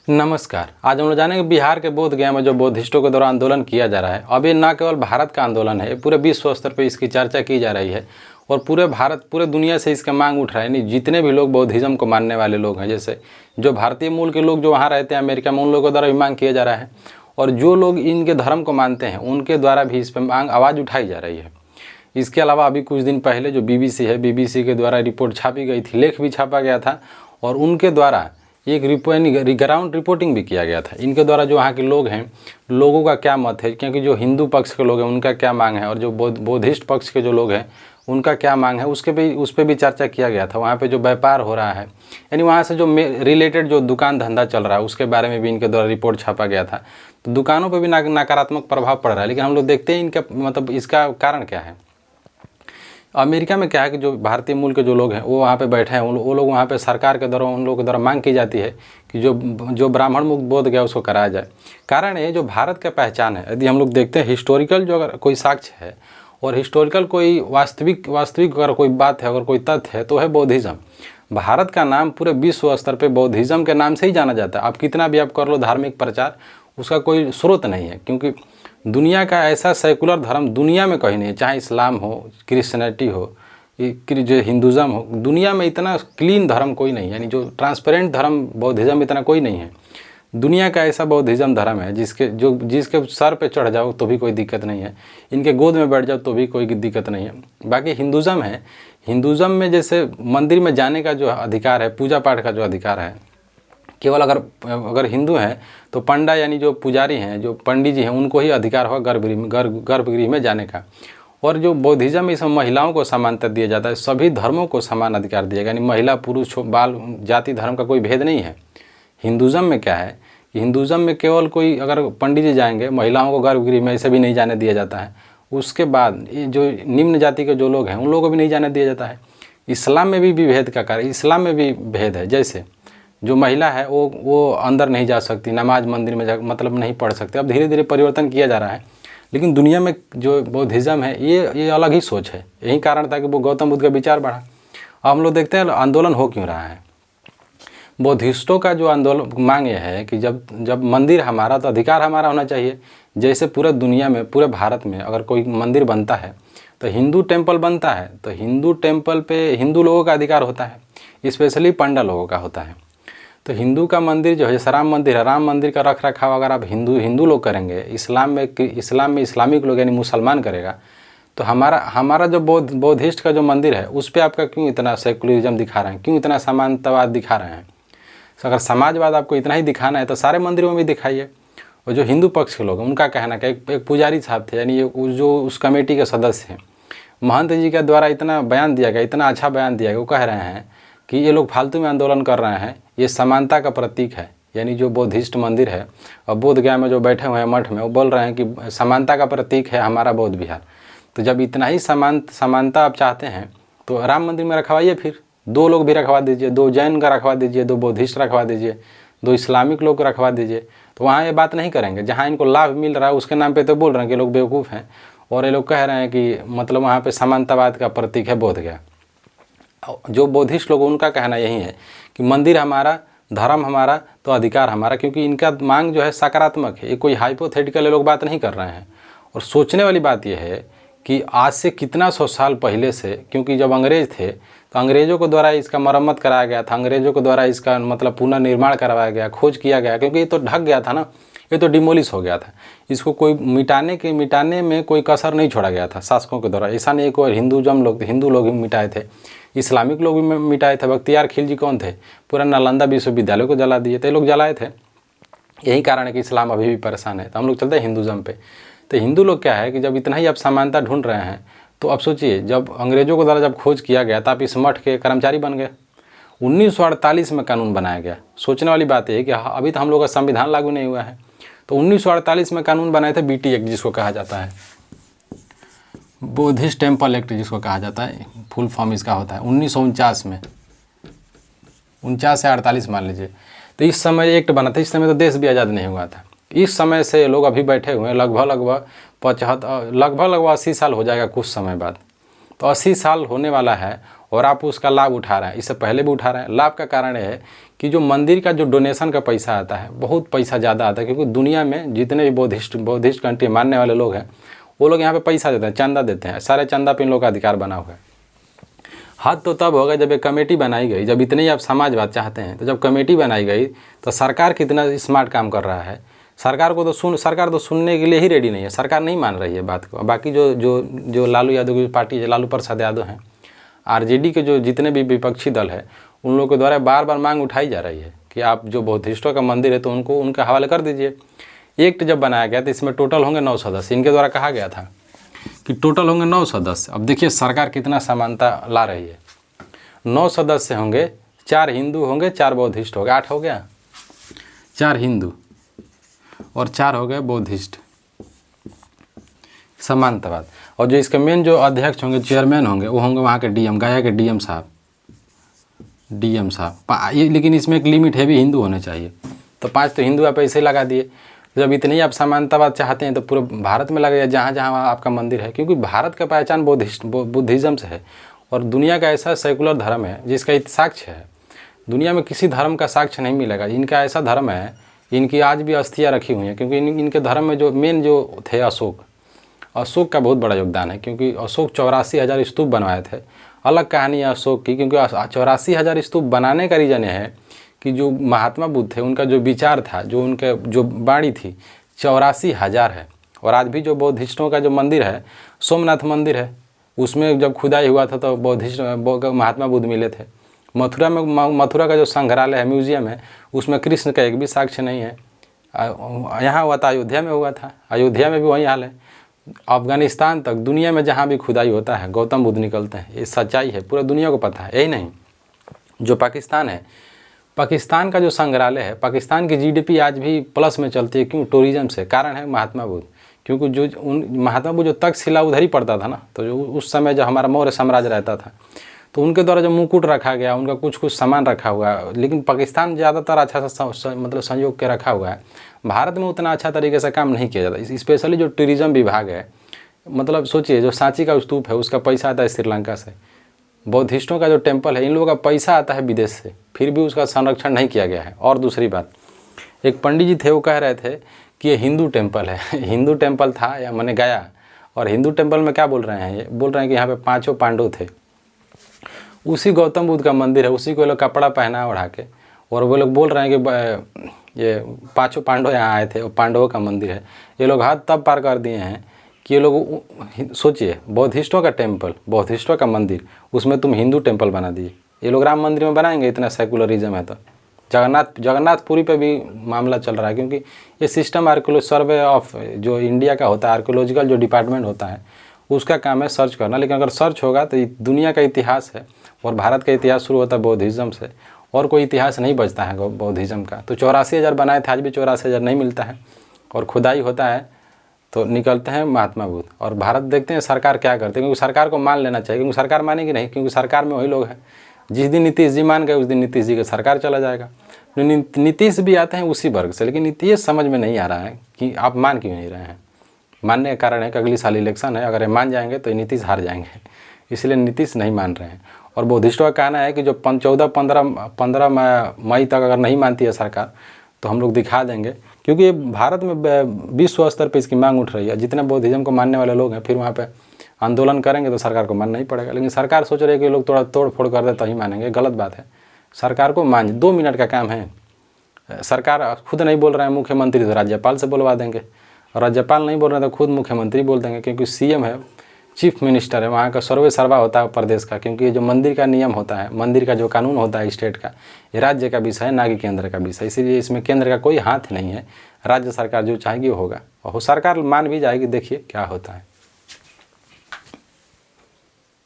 नमस्कार। आज हम लोग जानेंगे बिहार के बोध गया में जो बौद्धिस्टों के द्वारा आंदोलन किया जा रहा है। अब ये न केवल भारत का आंदोलन है, पूरे विश्व स्तर पर इसकी चर्चा की जा रही है और पूरे दुनिया से इसका मांग उठ रहा है। यानी जितने भी लोग बौद्धिज्म को मानने वाले लोग हैं, जैसे जो भारतीय मूल के लोग जो वहाँ रहते हैं अमेरिका में, उन लोगों द्वारा भी मांग किया जा रहा है और जो लोग इनके धर्म को मानते हैं उनके द्वारा भी इस पर मांग आवाज़ उठाई जा रही है। इसके अलावा अभी कुछ दिन पहले जो बीबीसी है, बीबीसी के द्वारा रिपोर्ट छापी गई थी, लेख भी छापा गया था और उनके द्वारा एक ग्राउंड रिपोर्टिंग भी किया गया था। इनके द्वारा जो वहाँ के लोग हैं, लोगों का क्या मत है, क्योंकि जो हिंदू पक्ष के लोग हैं उनका क्या मांग है और जो बौद्धिस्ट पक्ष के जो लोग हैं उनका क्या मांग है, उस पर भी चर्चा किया गया था। वहाँ पे जो व्यापार हो रहा है, यानी वहाँ से जो रिलेटेड जो दुकान धंधा चल रहा है उसके बारे में भी इनके द्वारा रिपोर्ट छापा गया था। तो दुकानों पर भी नकारात्मक प्रभाव पड़ रहा है, लेकिन हम लोग देखते हैं इनका मतलब इसका कारण क्या है। अमेरिका में क्या है कि जो भारतीय मूल के जो लोग हैं वो वहाँ पे बैठे हैं, वो लोग वहाँ पे सरकार के द्वारा उन लोगों के द्वारा मांग की जाती है कि जो ब्राह्मण मुक्त बोध गया उसको कराया जाए। कारण ये जो भारत का पहचान है, यदि हम लोग देखते हैं हिस्टोरिकल जो अगर कोई साक्ष्य है और हिस्टोरिकल कोई वास्तविक अगर कोई बात है, अगर कोई तथ्य है तो है बौद्धिज्म। भारत का नाम पूरे विश्व स्तर पर बौद्धिज्म के नाम से ही जाना जाता है। आप कितना भी आप कर लो धार्मिक प्रचार, उसका कोई स्रोत नहीं है, क्योंकि दुनिया का ऐसा सेकुलर धर्म दुनिया में कहीं नहीं है। चाहे इस्लाम हो, क्रिश्चियनिटी हो, जो हिंदुज़म हो, दुनिया में इतना क्लीन धर्म कोई नहीं है, यानी जो ट्रांसपेरेंट धर्म बौद्धिज्म इतना कोई नहीं है। दुनिया का ऐसा बौद्धिज्म धर्म है जिसके सर पे चढ़ जाओ तो भी कोई दिक्कत नहीं है, इनके गोद में बैठ जाओ तो भी कोई दिक्कत नहीं है। बाकी हिंदुज़म है, हिंदुज़म में जैसे मंदिर में जाने का जो अधिकार है, पूजा पाठ का जो अधिकार है, केवल अगर हिंदू हैं तो पंडा यानी जो पुजारी हैं, जो पंडित जी हैं, उनको ही अधिकार होगा गर्भगृह में जाने का। और जो बौद्धिज्म इसमें महिलाओं को समानता दिया जाता है, सभी धर्मों को समान अधिकार दिया गया, यानी महिला पुरुष बाल जाति धर्म का कोई भेद नहीं है। हिंदुज़म में क्या है कि हिंदुज़म में केवल कोई अगर पंडित जी जाएंगे, महिलाओं को गर्भगृह में ऐसे भी नहीं जाने दिया जाता है। उसके बाद जो निम्न जाति के जो लोग हैं उन लोगों को भी नहीं जाने दिया जाता है। इस्लाम में भी भेद का कार्य, इस्लाम में भी भेद है। जैसे जो महिला है वो अंदर नहीं जा सकती, नमाज मंदिर में जा मतलब नहीं पढ़ सकती। अब धीरे धीरे परिवर्तन किया जा रहा है, लेकिन दुनिया में जो बौद्धिज्म है ये अलग ही सोच है। यही कारण था कि वो गौतम बुद्ध का विचार बढ़ा। अब हम लोग देखते हैं आंदोलन हो क्यों रहा है। बौद्धिस्टों का जो आंदोलन मांग ये है कि जब मंदिर हमारा तो अधिकार हमारा होना चाहिए। जैसे पूरे दुनिया में, पूरे भारत में अगर कोई मंदिर बनता है तो हिंदू टेम्पल बनता है तो हिंदू टेम्पल पे हिंदू लोगों का अधिकार होता है, स्पेशली पंडा लोगों का होता है। तो हिंदू का मंदिर जो है, जैसे राम मंदिर है, राम मंदिर का रख रखाव अगर आप हिंदू लोग करेंगे, इस्लाम में इस्लामिक लोग यानी मुसलमान करेगा, तो हमारा जो बौद्धिस्ट का जो मंदिर है उस पर आपका क्यों इतना सेकुलरिज्म दिखा रहे हैं, क्यों इतना समानतावाद दिखा रहे हैं। तो अगर समाजवाद आपको इतना ही दिखाना है तो सारे मंदिरों में भी दिखाइए। और जो हिंदू पक्ष के लोग हैं उनका कहना कि एक पुजारी साहब थे, यानी जो उस कमेटी के सदस्य हैं, महंत जी के द्वारा इतना बयान दिया गया, इतना अच्छा बयान दिया गया, वो कह रहे हैं कि ये लोग फालतू में आंदोलन कर रहे हैं, ये समानता का प्रतीक है। यानी जो बौद्धिस्ट मंदिर है और बोध गया में जो बैठे हुए हैं मठ में, वो बोल रहे हैं कि समानता का प्रतीक है हमारा बौद्ध विहार। तो जब इतना ही समानता आप चाहते हैं तो राम मंदिर में रखवाइए, फिर 2 लोग भी रखवा दीजिए, 2 जैन का रखवा दीजिए, 2 बौद्धिस्ट रखवा दीजिए, 2 इस्लामिक लोग को रखवा दीजिए। तो वहाँ ये बात नहीं करेंगे। जहाँ इनको लाभ मिल रहा है उसके नाम पे तो बोल रहे हैं कि लोग बेवकूफ़ हैं, और ये लोग कह रहे हैं कि मतलब वहाँ पे समानतावाद का प्रतीक है बोध गया। जो बौद्धिस्ट लोग उनका कहना यही है कि मंदिर हमारा, धर्म हमारा तो अधिकार हमारा, क्योंकि इनका मांग जो है सकारात्मक है। ये कोई हाइपोथेटिकल लोग बात नहीं कर रहे हैं। और सोचने वाली बात यह है कि आज से कितना 100 साल पहले से, क्योंकि जब अंग्रेज़ थे तो अंग्रेज़ों के द्वारा इसका मरम्मत कराया गया था, अंग्रेज़ों के द्वारा इसका मतलब पुनर्निर्माण करवाया गया, खोज किया गया, क्योंकि ये तो ढक गया था ना, ये तो डिमोलिश हो गया था। इसको कोई मिटाने में कोई कसर नहीं छोड़ा गया था शासकों के द्वारा। ऐसा नहीं कोई हिंदू लोग ही मिटाए थे, इस्लामिक लोग भी मिटाए थे। बख्तियार खिलजी कौन थे, पूरा नालंदा विश्वविद्यालय को जला दिए थे, लोग जलाए थे। यही कारण है कि इस्लाम अभी भी परेशान है। तो हम लोग चलते हैं हिंदुज़म पे। तो हिंदू लोग क्या है कि जब इतना ही आप समानता ढूंढ रहे हैं तो अब सोचिए, जब अंग्रेज़ों के द्वारा जब खोज किया गया तो आप इस मठ के कर्मचारी बन गए। 1948 में कानून बनाया गया। सोचने वाली बात है कि अभी तो हम लोग का संविधान लागू नहीं हुआ है, तो 1948 में कानून बनाए थे, बीटी एक्ट जिसको कहा जाता है, बौद्धिस्ट टेम्पल एक्ट जिसको कहा जाता है, फुल फॉर्म इसका होता है। 1949 में, 49 से 48 मान लीजिए। तो इस समय एक्ट बना था, इस समय तो देश भी आज़ाद नहीं हुआ था। इस समय से लोग अभी बैठे हुए हैं लगभग 80 साल हो जाएगा कुछ समय बाद। तो 80 साल होने वाला है और आप उसका लाभ उठा रहे हैं, इससे पहले भी उठा रहे हैं। लाभ का कारण यह है कि जो मंदिर का जो डोनेशन का पैसा आता है बहुत पैसा ज़्यादा आता है, क्योंकि दुनिया में जितने भी बौद्धिस्ट कंट्री मानने वाले लोग हैं वो लोग यहाँ पे पैसा देते हैं, चंदा देते हैं, सारे चंदा पे इन लोग का अधिकार बना हुआ है। हद तो तब होगा जब एक कमेटी बनाई गई, जब इतने ही आप समाजवाद चाहते हैं तो जब कमेटी बनाई गई तो सरकार कितना स्मार्ट काम कर रहा है। सरकार तो सुनने के लिए ही रेडी नहीं है, सरकार नहीं मान रही है बात को। बाकी जो लालू यादव की पार्टी है, लालू प्रसाद यादव हैं, आरजेडी के जो जितने भी विपक्षी दल है उन लोगों के द्वारा बार बार मांग उठाई जा रही है कि आप जो बौद्धिस्टों का मंदिर है तो उनको उनके हवाले कर दीजिए। एक्ट जब बनाया गया तो इसमें टोटल होंगे 9 सदस्य, इनके द्वारा कहा गया था कि टोटल होंगे 9 सदस्य। अब देखिए सरकार कितना समानता ला रही है। 9 सदस्य होंगे, 4 हिंदू होंगे, 4 बौद्धिस्ट हो गए, 8 हो गया। 4 हिंदू और 4 हो गए बौद्धिस्ट, समानतावाद। और जो इसके मेन जो अध्यक्ष होंगे, चेयरमैन होंगे, वो होंगे वहाँ के डीएम, गया के डीएम साहब। लेकिन इसमें एक लिमिट है भी, हिंदू होने चाहिए। तो 5 तो हिंदू आप ऐसे ही लगा दिए। जब इतने ही आप समानतावाद चाहते हैं तो पूरे भारत में लगाइए जहाँ जहाँ आपका मंदिर है, क्योंकि भारत का पहचान बुद्धिज़्म से है और दुनिया का ऐसा सेकुलर धर्म है जिसका साक्ष्य है। दुनिया में किसी धर्म का साक्ष्य नहीं मिलेगा। इनका ऐसा धर्म है, इनकी आज भी अस्थियाँ रखी हुई हैं, क्योंकि इनके धर्म में जो मेन जो थे अशोक का बहुत बड़ा योगदान है, क्योंकि अशोक 84,000 स्तूप बनवाए थे। अलग कहानी है अशोक की, क्योंकि 84,000 स्तूप बनाने का रीज़न है कि जो महात्मा बुद्ध थे उनका जो विचार था, जो उनके जो वाणी थी, 84,000 है। और आज भी जो बौद्धिस्टों का जो मंदिर है, सोमनाथ मंदिर है, उसमें जब खुदाई हुआ था तो महात्मा बुद्ध मिले थे। मथुरा का जो संग्रहालय है, म्यूजियम है, उसमें कृष्ण का एक भी साक्ष्य नहीं है। यहाँ हुआ था, अयोध्या में हुआ था, अयोध्या में भी वही हाल है। अफगानिस्तान तक दुनिया में जहाँ भी खुदाई होता है गौतम बुद्ध निकलते हैं, ये सच्चाई है, पूरा दुनिया को पता है। यही नहीं, जो पाकिस्तान है, पाकिस्तान का जो संग्रहालय है, पाकिस्तान की जीडीपी आज भी प्लस में चलती है। क्यों? टूरिज्म से। कारण है महात्मा बुद्ध, क्योंकि जो महात्मा बुद्ध जो तक्षशिला उधर ही पड़ता था ना, तो जो उस समय जब हमारा मौर्य साम्राज्य रहता था तो उनके द्वारा जो मुकुट रखा गया, उनका कुछ सामान रखा हुआ है। लेकिन पाकिस्तान ज़्यादातर अच्छा सा मतलब संयोग के रखा हुआ है। भारत में उतना अच्छा तरीके से काम नहीं किया जाता। स्पेशली जो टूरिज़्म विभाग है, मतलब सोचिए जो सांची का स्तूप है उसका पैसा आता है श्रीलंका से। बौद्धिस्टों का जो टेम्पल है, इन लोगों का पैसा आता है विदेश से, फिर भी उसका संरक्षण नहीं किया गया है। और दूसरी बात, एक पंडित जी थे, वो कह रहे थे कि ये हिंदू टेम्पल है। हिंदू टेम्पल था या मैंने गया, और हिंदू टेम्पल में क्या बोल रहे हैं, ये बोल रहे हैं कि यहाँ पे 5 पांडव थे। उसी गौतम बुद्ध का मंदिर है, उसी को लोग कपड़ा पहना ओढ़ा के, और वो लोग बोल रहे हैं कि ये 5 पांडव यहाँ आए थे, वो पांडवों का मंदिर है। ये लोग हाथ तब पार कर दिए हैं कि ये लोग, सोचिए बौद्धिस्टों का टेम्पल, बौद्धिस्टों का मंदिर, उसमें तुम हिंदू टेम्पल बना दिए। ये लोग राम मंदिर में बनाएंगे, इतना सेकुलरिज्म है। तो जगन्नाथपुरी पे भी मामला चल रहा है, क्योंकि ये सिस्टम सर्वे ऑफ जो इंडिया का होता है, आर्कोलॉजिकल जो डिपार्टमेंट होता है, उसका काम है सर्च करना। लेकिन अगर सर्च होगा तो दुनिया का इतिहास है, और भारत का इतिहास शुरू होता है बौद्धिज़्म से, और कोई इतिहास नहीं बचता है बौद्धिज़्म का। तो 84,000 बनाए थे, आज भी 84,000 नहीं मिलता है। और खुदाई होता है तो निकलते हैं महात्मा बुद्ध। और भारत देखते हैं सरकार क्या करते हैं, क्योंकि सरकार को मान लेना चाहिए, क्योंकि सरकार मानेगी नहीं, क्योंकि सरकार में वही लोग हैं। जिस दिन नीतीश जी मान गए उस दिन नीतीश जी का सरकार चला जाएगा। नीतीश भी आते हैं उसी वर्ग से, लेकिन ये समझ में नहीं आ रहा है कि आप मान क्यों नहीं रहे हैं। मानने का कारण है कि अगली साल इलेक्शन है, अगर ये मान जाएंगे तो नीतीश हार जाएंगे, इसलिए नीतीश नहीं मान रहे हैं। और बौद्धिस्टों का कहना है कि जो 14-15 मई तक अगर नहीं मानती है सरकार तो हम लोग दिखा देंगे, क्योंकि ये भारत में विश्व स्तर पर इसकी मांग उठ रही है। जितने बौद्धिज्म को मानने वाले लोग हैं फिर वहाँ पे आंदोलन करेंगे तो सरकार को मानना ही पड़ेगा। लेकिन सरकार सोच रही है कि लोग थोड़ा तोड़ फोड़ कर दे तो ही मानेंगे, गलत बात है। सरकार को 2 मिनट का काम है। सरकार खुद नहीं बोल रहे हैं मुख्यमंत्री तो राज्यपाल से बुलवा देंगे, और राज्यपाल नहीं बोल रहे तो खुद मुख्यमंत्री बोल देंगे, क्योंकि सीएम है, चीफ मिनिस्टर है, वहाँ का सर्वे सर्वा होता है प्रदेश का। क्योंकि जो मंदिर का नियम होता है, मंदिर का जो कानून होता है स्टेट का, ये राज्य का विषय है, ना कि केंद्र का विषय। इसीलिए इसमें केंद्र का कोई हाथ नहीं है। राज्य सरकार जो चाहेगी वो होगा, और सरकार मान भी जाएगी। देखिए क्या होता है।